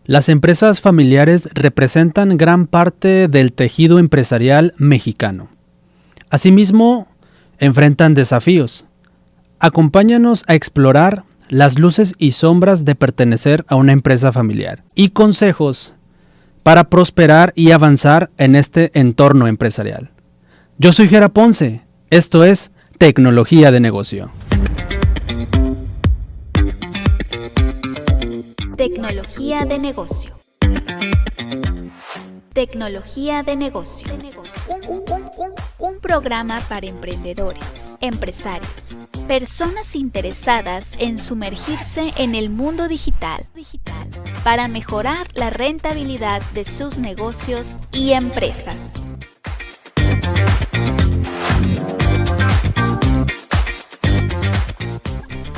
Las empresas familiares representan gran parte del tejido empresarial mexicano. Asimismo, enfrentan desafíos. Acompáñanos a explorar las luces y sombras de pertenecer a una empresa familiar y consejos para prosperar y avanzar en este entorno empresarial. Yo soy Gera Ponce, esto es Tecnología de Negocio. Tecnología de negocio. Tecnología de negocio. Un programa para emprendedores, empresarios, personas interesadas en sumergirse en el mundo digital para mejorar la rentabilidad de sus negocios y empresas.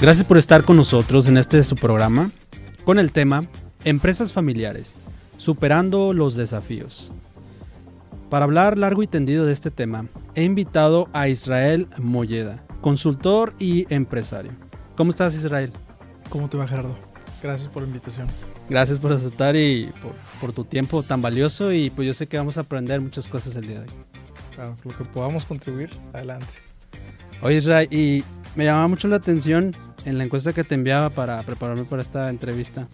Gracias por estar con nosotros en este su programa con el tema Empresas familiares, superando los desafíos. Para hablar largo y tendido de este tema, he invitado a Israel Molleda, consultor y empresario. ¿Cómo estás, Israel? ¿Cómo te va, Gerardo? Gracias por la invitación. Gracias por aceptar y por tu tiempo tan valioso, y pues yo sé que vamos a aprender muchas cosas el día de hoy. Claro, lo que podamos contribuir, adelante. Oye, Israel, y me llamaba mucho la atención en la encuesta que te enviaba para prepararme para esta entrevista,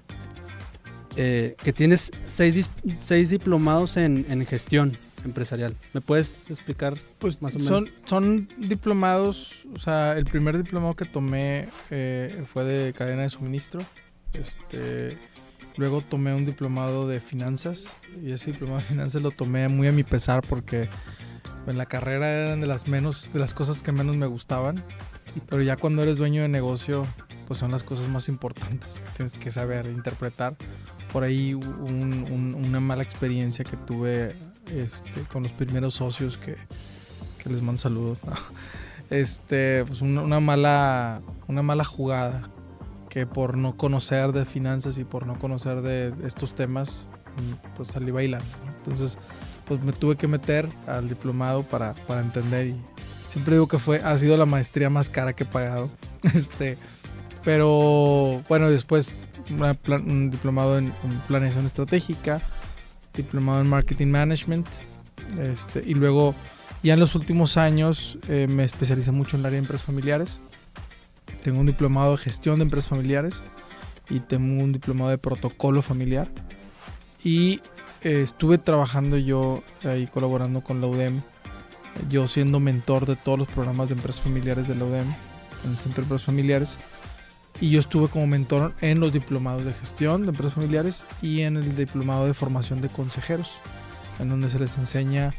que tienes 6 diplomados en gestión empresarial. ¿Me puedes explicar pues más o menos? Son diplomados, o sea, el primer diplomado que tomé fue de cadena de suministro. Luego tomé un diplomado de finanzas, y ese diplomado de finanzas lo tomé muy a mi pesar porque en la carrera eran de las cosas que menos me gustaban. Pero ya cuando eres dueño de negocio, pues son las cosas más importantes que tienes que saber interpretar. Por ahí una mala experiencia que tuve con los primeros socios que les mando saludos, ¿no? Pues una mala jugada, que por no conocer de finanzas y por no conocer de estos temas, pues salí bailando, ¿no? Entonces, pues me tuve que meter al diplomado para entender, y siempre digo que ha sido la maestría más cara que he pagado. Pero bueno, después un diplomado en planeación estratégica, diplomado en marketing management, y luego ya en los últimos años me especialicé mucho en el área de empresas familiares. Tengo un diplomado de gestión de empresas familiares y tengo un diplomado de protocolo familiar, y estuve trabajando yo ahí colaborando con la UDEM, yo siendo mentor de todos los programas de empresas familiares de la UDEM, en el Centro de Empresas Familiares, y yo estuve como mentor en los diplomados de gestión de empresas familiares y en el diplomado de formación de consejeros, en donde se les enseña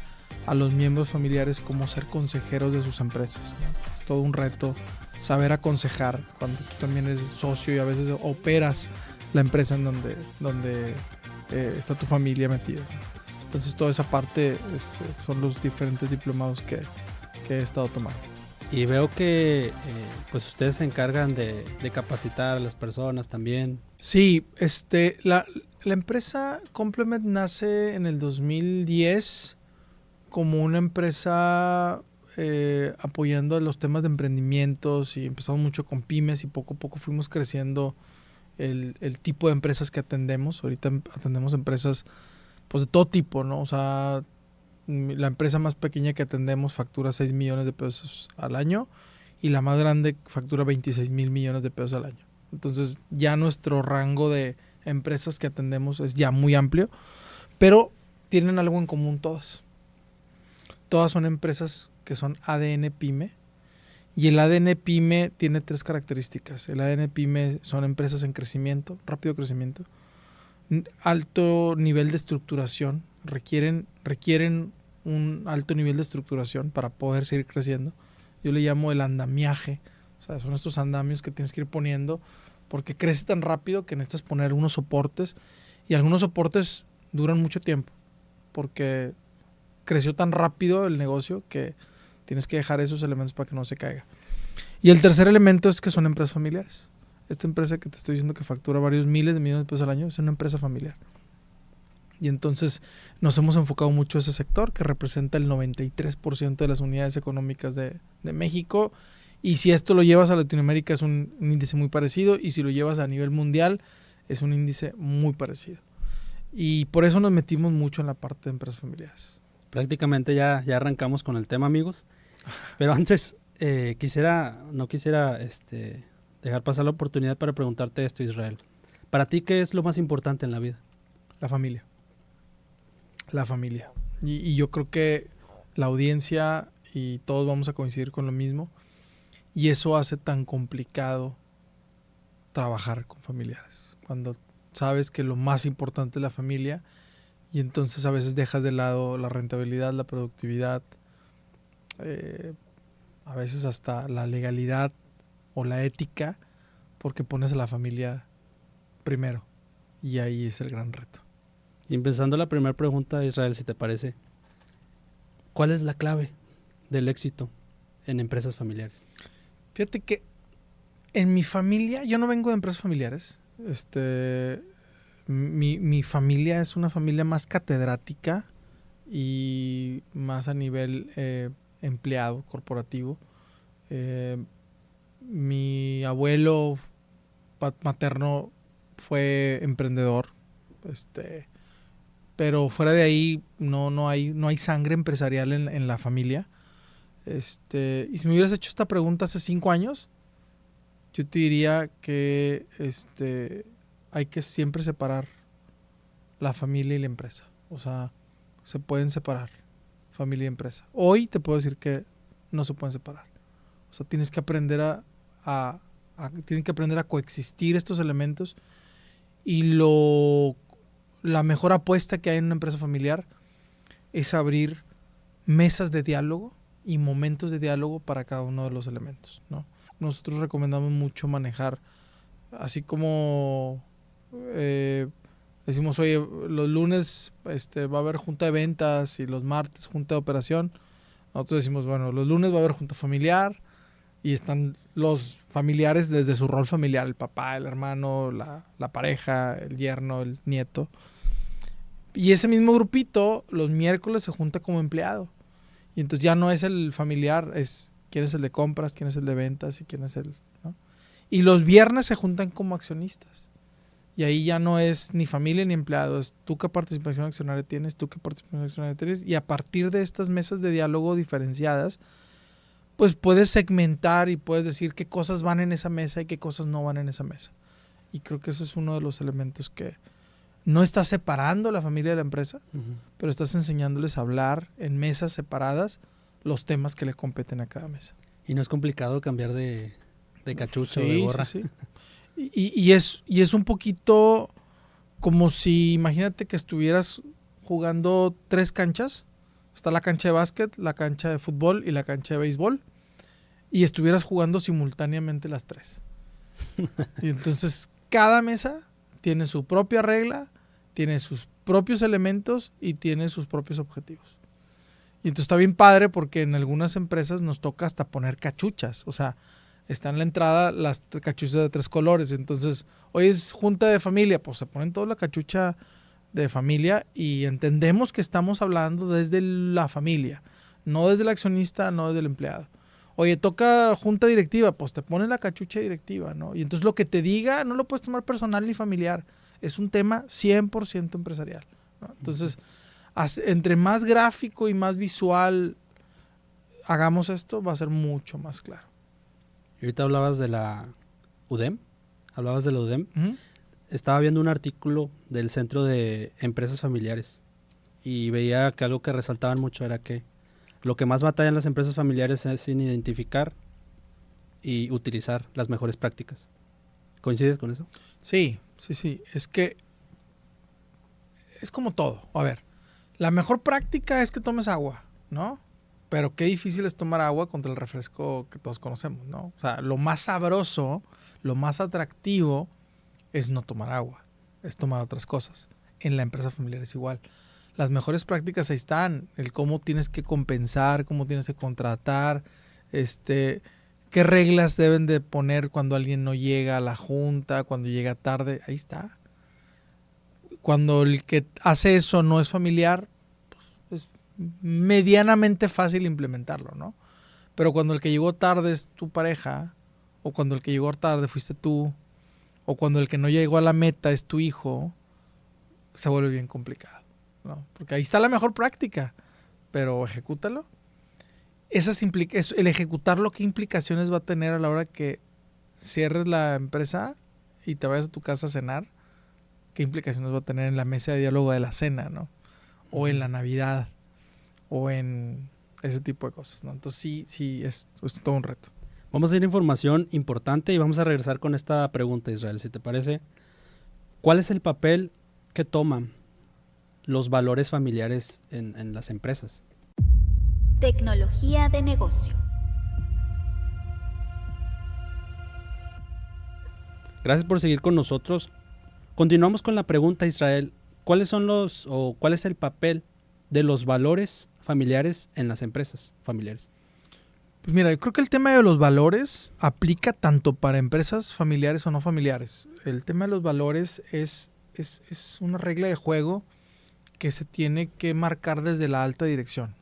a los miembros familiares cómo ser consejeros de sus empresas, ¿no? Es todo un reto saber aconsejar cuando tú también eres socio y a veces operas la empresa en donde está tu familia metida. Entonces toda esa parte son los diferentes diplomados que he estado tomando. Y veo que pues ustedes se encargan de capacitar a las personas también. Sí, la empresa Complement nace en el 2010 como una empresa apoyando los temas de emprendimientos, y empezamos mucho con pymes y poco a poco fuimos creciendo el tipo de empresas que atendemos. Ahorita atendemos empresas pues de todo tipo, ¿no? O sea, la empresa más pequeña que atendemos factura 6 millones de pesos al año, y la más grande factura 26 mil millones de pesos al año. Entonces ya nuestro rango de empresas que atendemos es ya muy amplio, pero tienen algo en común todas. Todas son empresas que son ADN PYME, y el ADN PYME tiene 3 características. El ADN PYME son empresas en crecimiento, rápido crecimiento, alto nivel de estructuración, requieren un alto nivel de estructuración para poder seguir creciendo. Yo le llamo el andamiaje, o sea, son estos andamios que tienes que ir poniendo porque crece tan rápido que necesitas poner unos soportes, y algunos soportes duran mucho tiempo porque creció tan rápido el negocio que tienes que dejar esos elementos para que no se caiga. Y el tercer elemento es que son empresas familiares. Esta empresa que te estoy diciendo que factura varios miles de millones de pesos al año es una empresa familiar. Y entonces nos hemos enfocado mucho a ese sector, que representa el 93% de las unidades económicas de México. Y si esto lo llevas a Latinoamérica es un índice muy parecido, y si lo llevas a nivel mundial es un índice muy parecido. Y por eso nos metimos mucho en la parte de empresas familiares. Prácticamente ya arrancamos con el tema, amigos. Pero antes, no quisiera dejar pasar la oportunidad para preguntarte esto, Israel. Para ti, ¿qué es lo más importante en la vida? La familia. La familia. Y yo creo que la audiencia y todos vamos a coincidir con lo mismo. Y eso hace tan complicado trabajar con familiares. Cuando sabes que lo más importante es la familia y entonces a veces dejas de lado la rentabilidad, la productividad, a veces hasta la legalidad o la ética, porque pones a la familia primero. Y ahí es el gran reto. Y empezando la primera pregunta, Israel, si te parece, ¿cuál es la clave del éxito en empresas familiares? Fíjate que en mi familia, yo no vengo de empresas familiares. Mi familia es una familia más catedrática y más a nivel empleado, corporativo. Mi abuelo materno fue emprendedor, pero fuera de ahí no hay sangre empresarial en la familia. Y si me hubieras hecho esta pregunta hace 5 años, yo te diría que hay que siempre separar la familia y la empresa. O sea, se pueden separar familia y empresa. Hoy te puedo decir que no se pueden separar. O sea, tienes que aprender tienen que aprender a coexistir estos elementos. Y la mejor apuesta que hay en una empresa familiar es abrir mesas de diálogo y momentos de diálogo para cada uno de los elementos, ¿no? Nosotros recomendamos mucho manejar, así como decimos, oye, los lunes va a haber junta de ventas y los martes junta de operación. Nosotros decimos, bueno, los lunes va a haber junta familiar y están los familiares desde su rol familiar, el papá, el hermano, la pareja, el yerno, el nieto. Y ese mismo grupito los miércoles se junta como empleado. Y entonces ya no es el familiar, es quién es el de compras, quién es el de ventas y quién es el, ¿no? Y los viernes se juntan como accionistas. Y ahí ya no es ni familia ni empleado, es tú qué participación accionaria tienes, tú qué participación accionaria tienes. Y a partir de estas mesas de diálogo diferenciadas, pues puedes segmentar y puedes decir qué cosas van en esa mesa y qué cosas no van en esa mesa. Y creo que eso es uno de los elementos que no estás separando la familia de la empresa, pero estás enseñándoles a hablar en mesas separadas los temas que le competen a cada mesa. Y no es complicado cambiar de cachucha o de gorra. Sí. Y es un poquito como si, imagínate que estuvieras jugando 3 canchas. Está la cancha de básquet, la cancha de fútbol y la cancha de béisbol. Y estuvieras jugando simultáneamente las 3. Y entonces cada mesa tiene su propia regla, tiene sus propios elementos y tiene sus propios objetivos. Y entonces está bien padre porque en algunas empresas nos toca hasta poner cachuchas. O sea, está en la entrada las cachuchas de 3 colores. Entonces, hoy es junta de familia, pues se ponen toda la cachucha de familia y entendemos que estamos hablando desde la familia, no desde el accionista, no desde el empleado. Oye, toca junta directiva, pues te ponen la cachucha directiva, ¿no? Y entonces lo que te diga no lo puedes tomar personal ni familiar. Es un tema 100% empresarial, ¿no? Entonces, entre más gráfico y más visual hagamos esto, va a ser mucho más claro. Y ahorita hablabas de la UDEM. Uh-huh. Estaba viendo un artículo del Centro de Empresas Familiares y veía que algo que resaltaban mucho era que lo que más batallan las empresas familiares es en identificar y utilizar las mejores prácticas. ¿Coincides con eso? Sí. Es que es como todo. A ver, la mejor práctica es que tomes agua, ¿no? Pero qué difícil es tomar agua contra el refresco que todos conocemos, ¿no? O sea, lo más sabroso, lo más atractivo es no tomar agua, es tomar otras cosas. En la empresa familiar es igual. Las mejores prácticas ahí están, el cómo tienes que compensar, cómo tienes que contratar, qué reglas deben de poner cuando alguien no llega a la junta, cuando llega tarde, ahí está. Cuando el que hace eso no es familiar, pues es medianamente fácil implementarlo, ¿no? Pero cuando el que llegó tarde es tu pareja, o cuando el que llegó tarde fuiste tú, o cuando el que no llegó a la meta es tu hijo, se vuelve bien complicado, ¿no? Porque ahí está la mejor práctica, pero ejecútalo. El ejecutarlo, ¿qué implicaciones va a tener a la hora que cierres la empresa y te vayas a tu casa a cenar? ¿Qué implicaciones va a tener en la mesa de diálogo de la cena, ¿no? O en la Navidad, o en ese tipo de cosas, ¿no? Entonces sí, es todo un reto. Vamos a ir a información importante y vamos a regresar con esta pregunta, Israel, si te parece. ¿Cuál es el papel que toman los valores familiares en las empresas? Tecnología de negocio. Gracias por seguir con nosotros. Continuamos con la pregunta, Israel. ¿Cuál es el papel de los valores familiares en las empresas familiares? Pues mira, yo creo que el tema de los valores aplica tanto para empresas familiares o no familiares. El tema de los valores es una regla de juego que se tiene que marcar desde la alta dirección.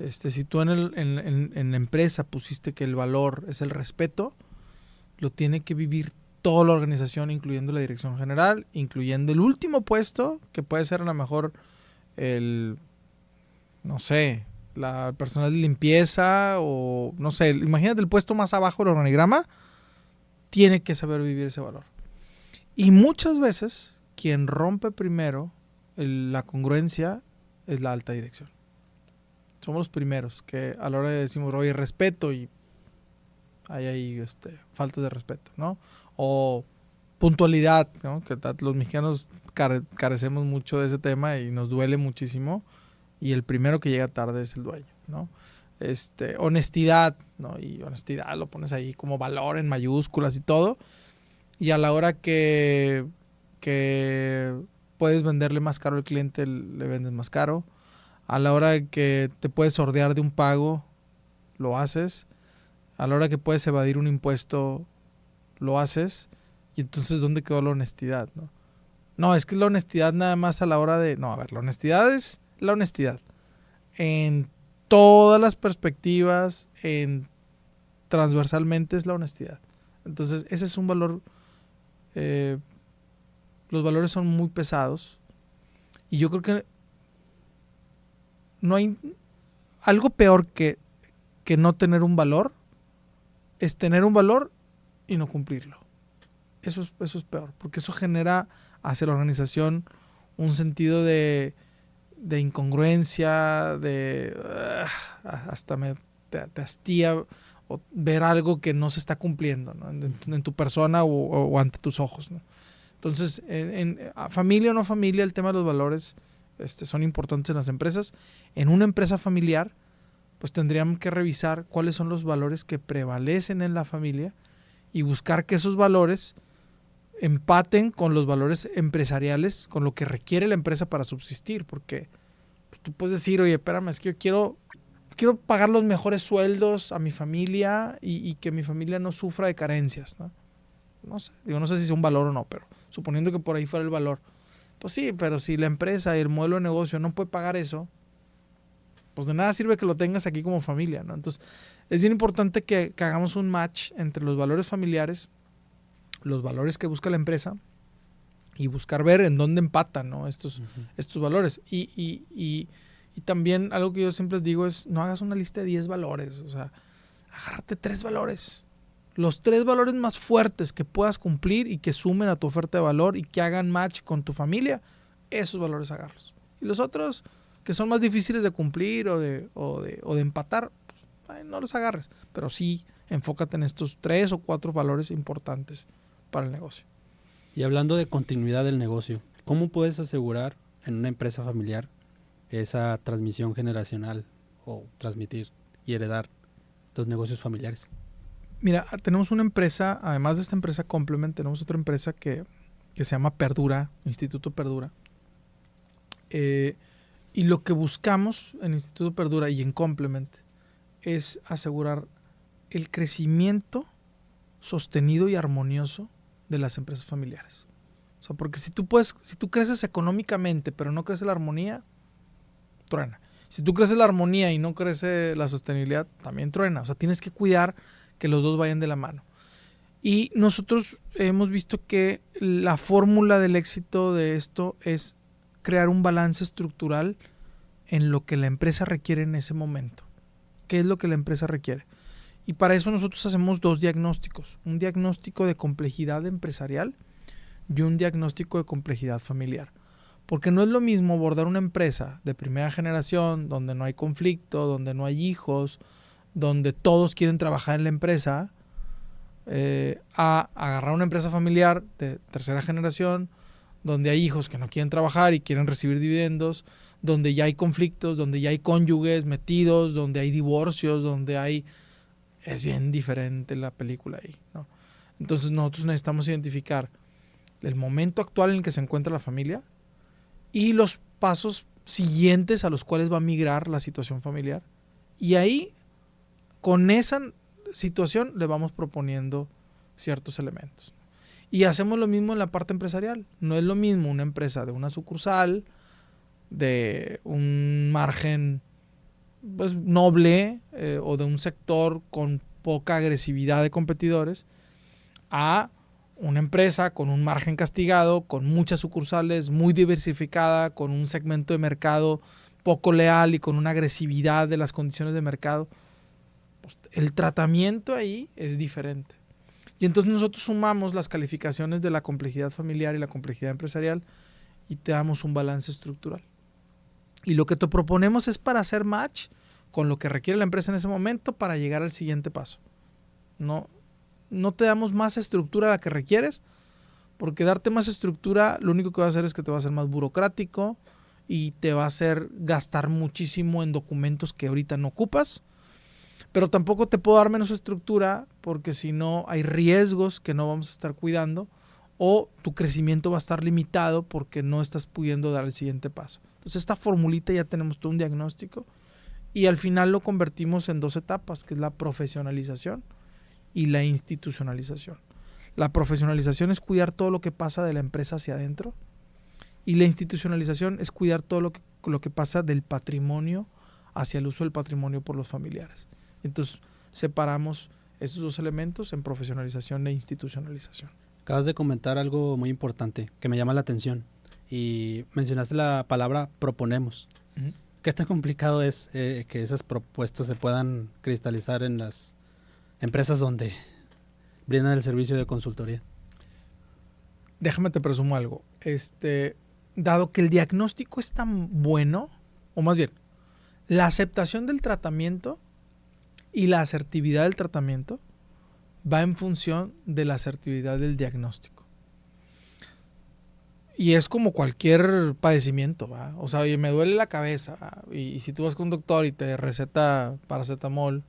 Si tú en la empresa pusiste que el valor es el respeto, lo tiene que vivir toda la organización, incluyendo la dirección general, incluyendo el último puesto, que puede ser a lo mejor la personal de limpieza o no sé, imagínate el puesto más abajo del organigrama, tiene que saber vivir ese valor. Y muchas veces quien rompe primero la congruencia es la alta dirección. Somos los primeros que a la hora de decimos, oye, respeto, y hay ahí faltas de respeto, ¿no? O puntualidad, ¿no? Que los mexicanos carecemos mucho de ese tema y nos duele muchísimo, y el primero que llega tarde es el dueño, ¿no? Honestidad, ¿no? Y honestidad lo pones ahí como valor en mayúsculas y todo, y a la hora que puedes venderle más caro al cliente, le vendes más caro. A la hora que te puedes sordear de un pago, lo haces. A la hora que puedes evadir un impuesto, lo haces. Y entonces, ¿dónde quedó la honestidad, no? No, es que la honestidad nada más a la hora de... No, a ver, la honestidad es la honestidad. En todas las perspectivas, transversalmente es la honestidad. Entonces, ese es un valor... los valores son muy pesados. Y yo creo que no hay algo peor que no tener un valor, es tener un valor y no cumplirlo. Eso es peor, porque eso genera hacia la organización un sentido de incongruencia, hasta te hastía o ver algo que no se está cumpliendo, ¿no? en tu persona o ante tus ojos, ¿no? Entonces, familia o no familia, el tema de los valores son importantes en las empresas. En una empresa familiar, pues tendrían que revisar cuáles son los valores que prevalecen en la familia y buscar que esos valores empaten con los valores empresariales, con lo que requiere la empresa para subsistir. Porque pues, tú puedes decir, oye, espérame, es que yo quiero pagar los mejores sueldos a mi familia y que mi familia no sufra de carencias, ¿no? No sé si es un valor o no, pero suponiendo que por ahí fuera el valor. Pues sí, pero si la empresa y el modelo de negocio no puede pagar eso, pues de nada sirve que lo tengas aquí como familia, ¿no? Entonces, es bien importante que hagamos un match entre los valores familiares, los valores que busca la empresa, y buscar ver en dónde empatan, ¿no? estos valores. Y también algo que yo siempre les digo es, no hagas una lista de 10 valores, o sea, agárrate 3 valores. Los 3 valores más fuertes que puedas cumplir y que sumen a tu oferta de valor y que hagan match con tu familia, esos valores agarros. Y los otros que son más difíciles de cumplir o de empatar, pues, no los agarres. Pero sí, enfócate en estos 3 o 4 valores importantes para el negocio. Y hablando de continuidad del negocio, ¿cómo puedes asegurar en una empresa familiar esa transmisión generacional o transmitir y heredar los negocios familiares? Mira, tenemos una empresa, además de esta empresa Complement, tenemos otra empresa que se llama Perdura, Instituto Perdura. Y lo que buscamos en Instituto Perdura y en Complement es asegurar el crecimiento sostenido y armonioso de las empresas familiares. O sea, porque si tú creces económicamente, pero no crece la armonía, truena. Si tú creces la armonía y no crece la sostenibilidad, también truena. O sea, tienes que cuidar que los dos vayan de la mano. Y nosotros hemos visto que la fórmula del éxito de esto es crear un balance estructural en lo que la empresa requiere en ese momento. ¿Qué es lo que la empresa requiere? Y para eso nosotros hacemos 2 diagnósticos. Un diagnóstico de complejidad empresarial y un diagnóstico de complejidad familiar. Porque no es lo mismo abordar una empresa de primera generación, donde no hay conflicto, donde no hay hijos, donde todos quieren trabajar en la empresa, a agarrar una empresa familiar de tercera generación, donde hay hijos que no quieren trabajar y quieren recibir dividendos, donde ya hay conflictos, donde ya hay cónyuges metidos, donde hay divorcios, donde hay... Es bien diferente la película ahí, ¿no? Entonces nosotros necesitamos identificar el momento actual en el que se encuentra la familia y los pasos siguientes a los cuales va a migrar la situación familiar. Y ahí, con esa situación, le vamos proponiendo ciertos elementos. Y hacemos lo mismo en la parte empresarial. No es lo mismo una empresa de una sucursal, de un margen pues, noble o de un sector con poca agresividad de competidores, a una empresa con un margen castigado, con muchas sucursales, muy diversificada, con un segmento de mercado poco leal y con una agresividad de las condiciones de mercado. Pues, el tratamiento ahí es diferente. Y entonces nosotros sumamos las calificaciones de la complejidad familiar y la complejidad empresarial y te damos un balance estructural. Y lo que te proponemos es para hacer match con lo que requiere la empresa en ese momento para llegar al siguiente paso. No te damos más estructura a la que requieres, porque darte más estructura lo único que va a hacer es que te va a hacer más burocrático y te va a hacer gastar muchísimo en documentos que ahorita no ocupas. Pero tampoco te puedo dar menos estructura porque si no hay riesgos que no vamos a estar cuidando o tu crecimiento va a estar limitado porque no estás pudiendo dar el siguiente paso. Entonces esta formulita ya tenemos todo un diagnóstico y al final lo convertimos en 2 etapas, que es la profesionalización y la institucionalización. La profesionalización es cuidar todo lo que pasa de la empresa hacia adentro y la institucionalización es cuidar todo lo que pasa del patrimonio hacia el uso del patrimonio por los familiares. Entonces separamos esos 2 elementos en profesionalización e institucionalización. Acabas de comentar algo muy importante que me llama la atención y mencionaste la palabra proponemos. Uh-huh. ¿Qué tan complicado es que esas propuestas se puedan cristalizar en las empresas donde brindan el servicio de consultoría? Déjame te presumo algo. Dado que el diagnóstico es tan bueno, o más bien, la aceptación del tratamiento y la asertividad del tratamiento va en función de la asertividad del diagnóstico. Y es como cualquier padecimiento, ¿va? O sea, oye, me duele la cabeza, ¿va? Y si tú vas con un doctor y te receta paracetamol,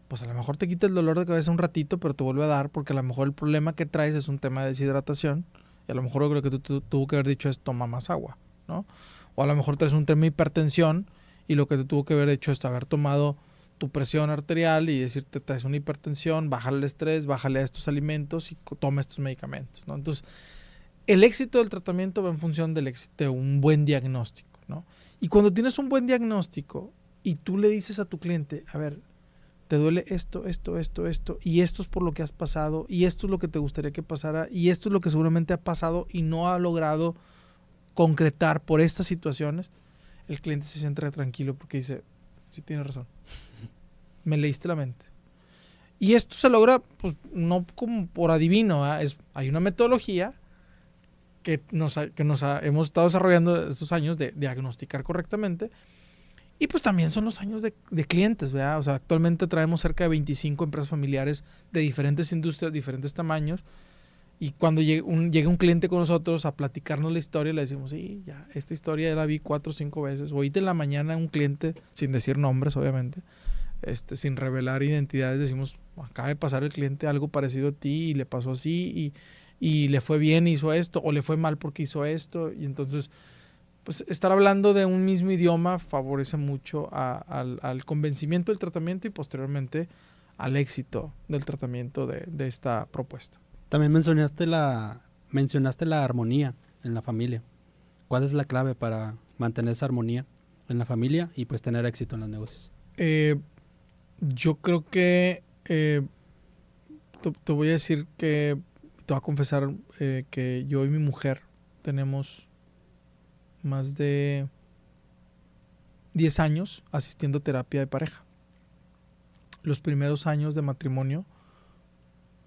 pues a lo mejor te quita el dolor de cabeza un ratito, pero te vuelve a dar porque a lo mejor el problema que traes es un tema de deshidratación y a lo mejor lo que tú tuvo que haber dicho es toma más agua, ¿no? O a lo mejor traes un tema de hipertensión y lo que te tuvo que haber hecho es haber tomado tu presión arterial y decirte traes una hipertensión, bájale el estrés, bájale a estos alimentos y toma estos medicamentos, ¿no? Entonces, el éxito del tratamiento va en función del éxito de un buen diagnóstico, ¿no? Y cuando tienes un buen diagnóstico y tú le dices a tu cliente, a ver, te duele esto, y esto es por lo que has pasado, y esto es lo que te gustaría que pasara, y esto es lo que seguramente ha pasado y no ha logrado concretar por estas situaciones, el cliente se siente tranquilo porque dice, sí tienes razón, me leíste la mente. Y esto se logra, pues, no como por adivino, hay una metodología que hemos estado desarrollando estos años de diagnosticar correctamente. Y pues también son los años de clientes, ¿verdad? O sea, actualmente traemos cerca de 25 empresas familiares de diferentes industrias, diferentes tamaños. Y cuando llega un cliente con nosotros a platicarnos la historia, le decimos, sí, ya, esta historia ya la vi 4 o 5 veces. Ahorita en la mañana un cliente, sin decir nombres, obviamente, sin revelar identidades, decimos, acaba de pasar el cliente algo parecido a ti y le pasó así y le fue bien, hizo esto, o le fue mal porque hizo esto. Y entonces, pues estar hablando de un mismo idioma favorece mucho al convencimiento del tratamiento y posteriormente al éxito del tratamiento de esta propuesta. También mencionaste la armonía en la familia. ¿Cuál es la clave para mantener esa armonía en la familia y pues tener éxito en los negocios? Yo creo que te voy a decir que, te voy a confesar que yo y mi mujer tenemos más de 10 años asistiendo a terapia de pareja. Los primeros años de matrimonio,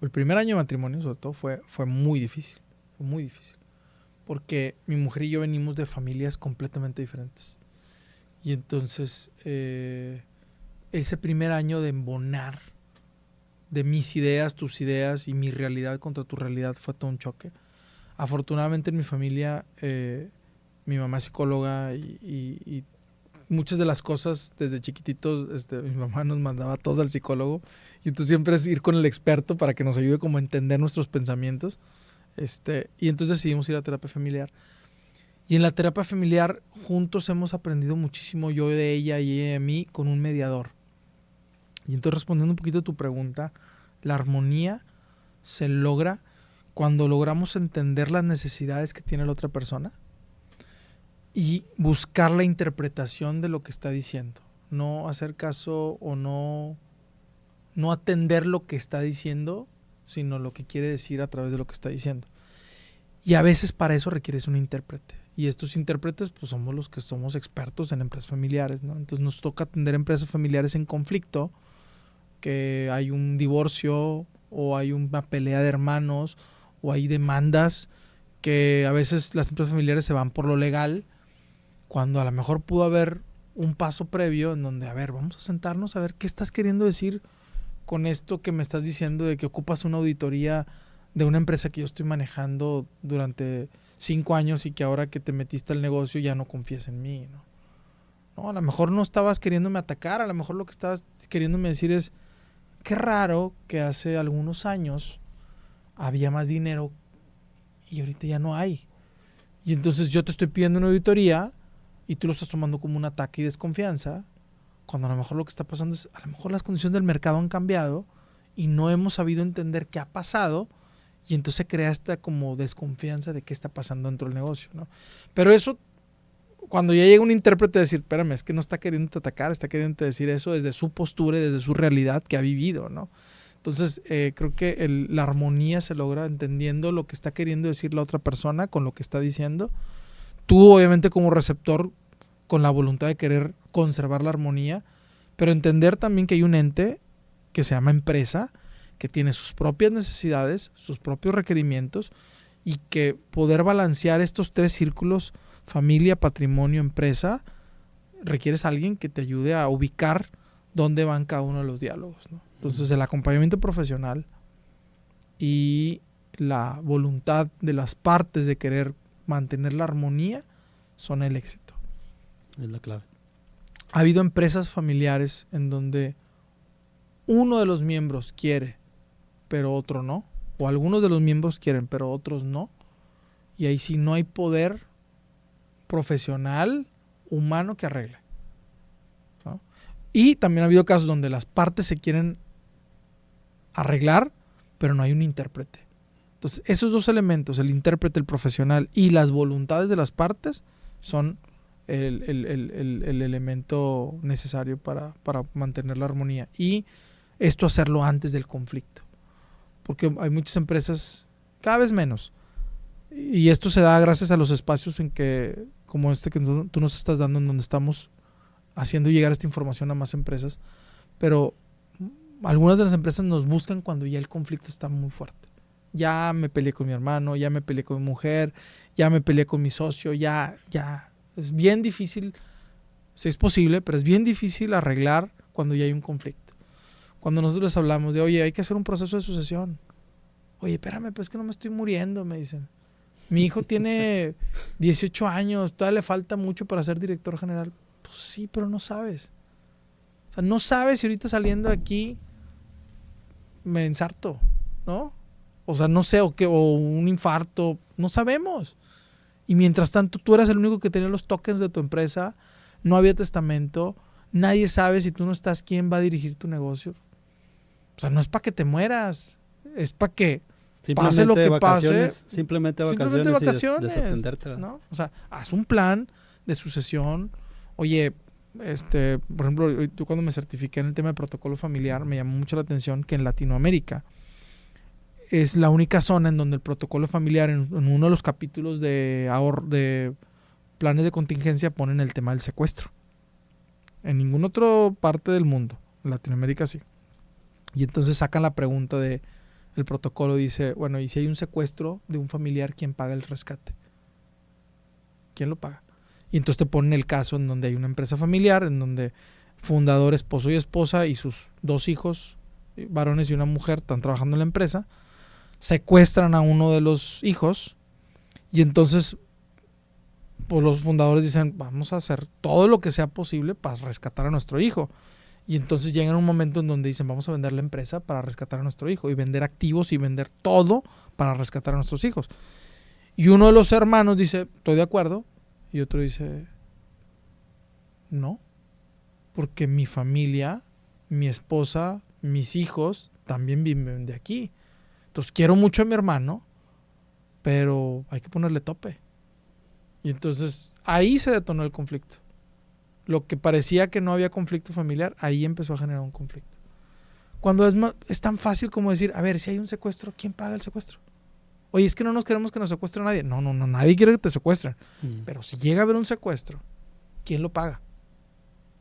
el primer año de matrimonio sobre todo, fue muy difícil. Fue muy difícil. Porque mi mujer y yo venimos de familias completamente diferentes. Y entonces, ese primer año de embonar de mis ideas, tus ideas y mi realidad contra tu realidad fue todo un choque. Afortunadamente en mi familia, mi mamá es psicóloga y muchas de las cosas desde chiquititos, mi mamá nos mandaba a todos al psicólogo, y entonces siempre es ir con el experto para que nos ayude como a entender nuestros pensamientos. Y entonces decidimos ir a terapia familiar. Y en la terapia familiar juntos hemos aprendido muchísimo, yo de ella y ella de mí, con un mediador. Y entonces, respondiendo un poquito a tu pregunta, la armonía se logra cuando logramos entender las necesidades que tiene la otra persona y buscar la interpretación de lo que está diciendo. No hacer caso o no atender lo que está diciendo, sino lo que quiere decir a través de lo que está diciendo. Y a veces para eso requieres un intérprete. Y estos intérpretes pues somos los que somos expertos en empresas familiares, ¿no? Entonces nos toca atender empresas familiares en conflicto, que hay un divorcio o hay una pelea de hermanos o hay demandas, que a veces las empresas familiares se van por lo legal, cuando a lo mejor pudo haber un paso previo en donde, a ver, vamos a sentarnos a ver qué estás queriendo decir con esto que me estás diciendo de que ocupas una auditoría de una empresa que yo estoy manejando durante 5 años y que ahora que te metiste al negocio ya no confías en mí, ¿no? No, a lo mejor no estabas queriéndome atacar, a lo mejor lo que estabas queriéndome decir es, qué raro que hace algunos años había más dinero y ahorita ya no hay. Y entonces yo te estoy pidiendo una auditoría y tú lo estás tomando como un ataque y desconfianza, cuando a lo mejor lo que está pasando es, a lo mejor las condiciones del mercado han cambiado y no hemos sabido entender qué ha pasado, y entonces se crea esta como desconfianza de qué está pasando dentro del negocio, ¿no? Pero eso, cuando ya llega un intérprete a decir, espérame, es que no está queriendo atacar, está queriendo decir eso desde su postura y desde su realidad que ha vivido, ¿no? Entonces, creo que la armonía se logra entendiendo lo que está queriendo decir la otra persona con lo que está diciendo. Tú, obviamente, como receptor, con la voluntad de querer conservar la armonía, pero entender también que hay un ente que se llama empresa, que tiene sus propias necesidades, sus propios requerimientos, y que poder balancear estos 3 círculos, familia, patrimonio, empresa, requieres a alguien que te ayude a ubicar dónde van cada uno de los diálogos, ¿no? Entonces, el acompañamiento profesional y la voluntad de las partes de querer mantener la armonía son el éxito. Es la clave. Ha habido empresas familiares en donde uno de los miembros quiere, pero otro no. O algunos de los miembros quieren, pero otros no. Y ahí sí no hay poder profesional, humano que arregle, ¿no? Y también ha habido casos donde las partes se quieren arreglar, pero no hay un intérprete. Entonces, esos 2 elementos, el intérprete, el profesional y las voluntades de las partes, son el elemento necesario para mantener la armonía. Y esto hacerlo antes del conflicto. Porque hay muchas empresas, cada vez menos, y esto se da gracias a los espacios en que, como este que tú nos estás dando, en donde estamos haciendo llegar esta información a más empresas, pero algunas de las empresas nos buscan cuando ya el conflicto está muy fuerte. Ya me peleé con mi hermano, ya me peleé con mi mujer, ya me peleé con mi socio, ya. Es bien difícil, si es posible, pero es bien difícil arreglar cuando ya hay un conflicto. Cuando nosotros les hablamos de, oye, hay que hacer un proceso de sucesión. Oye, espérame, pues es que no me estoy muriendo, me dicen. Mi hijo tiene 18 años, todavía le falta mucho para ser director general. Pues sí, pero no sabes. O sea, no sabes si ahorita saliendo de aquí me ensarto, ¿no? O sea, no sé, o un infarto, no sabemos. Y mientras tanto, tú eras el único que tenía los tokens de tu empresa, no había testamento, nadie sabe si tú no estás, quién va a dirigir tu negocio. O sea, no es para que te mueras, es para que pase lo que pase. Simplemente vacaciones. Y desatenderte, ¿no? O sea, haz un plan de sucesión. Oye, por ejemplo, yo cuando me certifiqué en el tema de protocolo familiar, me llamó mucho la atención que en Latinoamérica es la única zona en donde el protocolo familiar, en uno de los capítulos de planes de contingencia, ponen el tema del secuestro. En ninguna otra parte del mundo, en Latinoamérica sí. Y entonces sacan la pregunta de, el protocolo dice, bueno, y si hay un secuestro de un familiar, ¿quién paga el rescate? ¿Quién lo paga? Y entonces te ponen el caso en donde hay una empresa familiar, en donde fundador, esposo y esposa y sus 2 hijos, varones y una mujer, están trabajando en la empresa, secuestran a uno de los hijos y entonces pues los fundadores dicen, vamos a hacer todo lo que sea posible para rescatar a nuestro hijo. Y entonces llegan un momento en donde dicen, vamos a vender la empresa para rescatar a nuestro hijo y vender activos y vender todo para rescatar a nuestros hijos. Y uno de los hermanos dice, estoy de acuerdo, y otro dice, no, porque mi familia, mi esposa, mis hijos también viven de aquí. Entonces quiero mucho a mi hermano, pero hay que ponerle tope. Y entonces ahí se detonó el conflicto. Lo que parecía que no había conflicto familiar, ahí empezó a generar un conflicto. Cuando es tan fácil como decir, a ver, si hay un secuestro, ¿quién paga el secuestro? Oye, es que no nos queremos que nos secuestre nadie. No, nadie quiere que te secuestren. Pero si llega a haber un secuestro, ¿quién lo paga?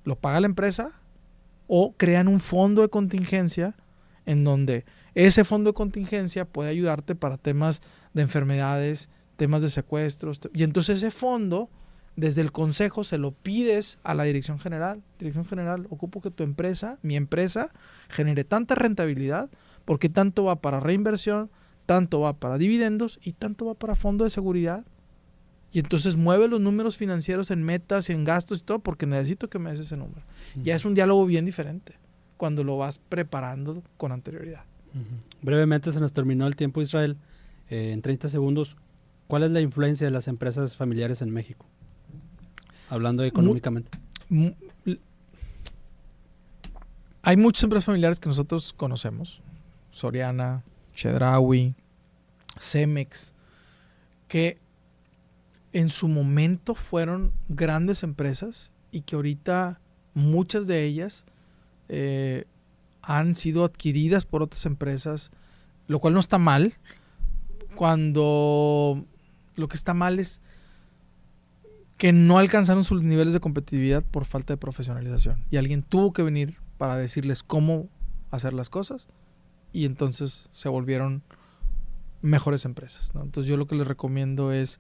¿Lo paga la empresa? ¿O crean un fondo de contingencia en donde ese fondo de contingencia puede ayudarte para temas de enfermedades, temas de secuestros? Y entonces ese fondo, desde el consejo, se lo pides a la dirección general. Dirección general, ocupo que tu empresa, mi empresa, genere tanta rentabilidad, porque tanto va para reinversión, tanto va para dividendos y tanto va para fondo de seguridad. Y entonces mueve los números financieros en metas y en gastos y todo, porque necesito que me des ese número. Ya es un diálogo bien diferente cuando lo vas preparando con anterioridad. Brevemente se nos terminó el tiempo, Israel. En 30 segundos, ¿cuál es la influencia de las empresas familiares en México? Hablando económicamente. Hay muchas empresas familiares que nosotros conocemos. Soriana, Chedraui, Cemex, que en su momento fueron grandes empresas y que ahorita muchas de ellas han sido adquiridas por otras empresas, lo cual no está mal. Cuando lo que está mal es que no alcanzaron sus niveles de competitividad por falta de profesionalización. Y alguien tuvo que venir para decirles cómo hacer las cosas y entonces se volvieron mejores empresas, ¿no? Entonces yo lo que les recomiendo es,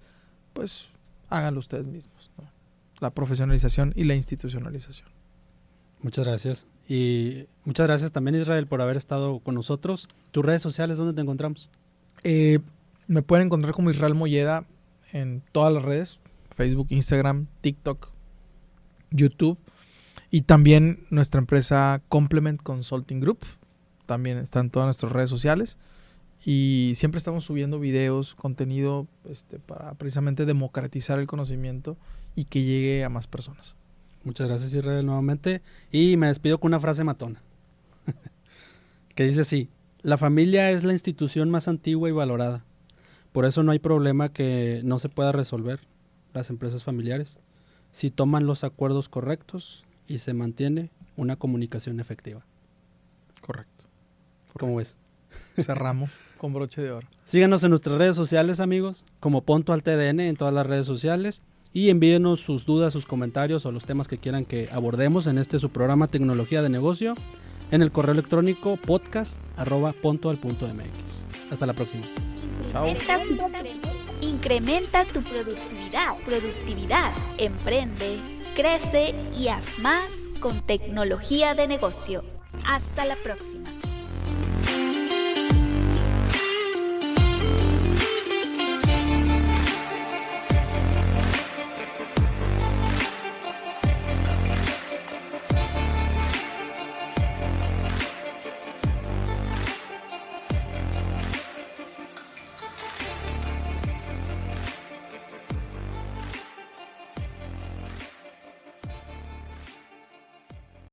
pues, háganlo ustedes mismos, ¿no? La profesionalización y la institucionalización. Muchas gracias. Y muchas gracias también, Israel, por haber estado con nosotros. ¿Tus redes sociales dónde te encontramos? Me pueden encontrar como Israel Molleda en todas las redes. Facebook, Instagram, TikTok, YouTube. Y también nuestra empresa Complement Consulting Group. También está en todas nuestras redes sociales. Y siempre estamos subiendo videos, contenido para precisamente democratizar el conocimiento y que llegue a más personas. Muchas gracias, Israel, nuevamente. Y me despido con una frase matona. Que dice así: la familia es la institución más antigua y valorada. Por eso no hay problema que no se pueda resolver las empresas familiares si toman los acuerdos correctos y se mantiene una comunicación efectiva. Correcto. ¿Cómo ves? Cerramos con broche de oro. Síganos en nuestras redes sociales, amigos, como Ponto al TDN en todas las redes sociales, y envíenos sus dudas, sus comentarios o los temas que quieran que abordemos en su programa Tecnología de Negocio en el correo electrónico podcast@pontoal.mx. Hasta la próxima. Chao. Incrementa tu productividad, emprende, crece y haz más con Tecnología de Negocio. Hasta la próxima.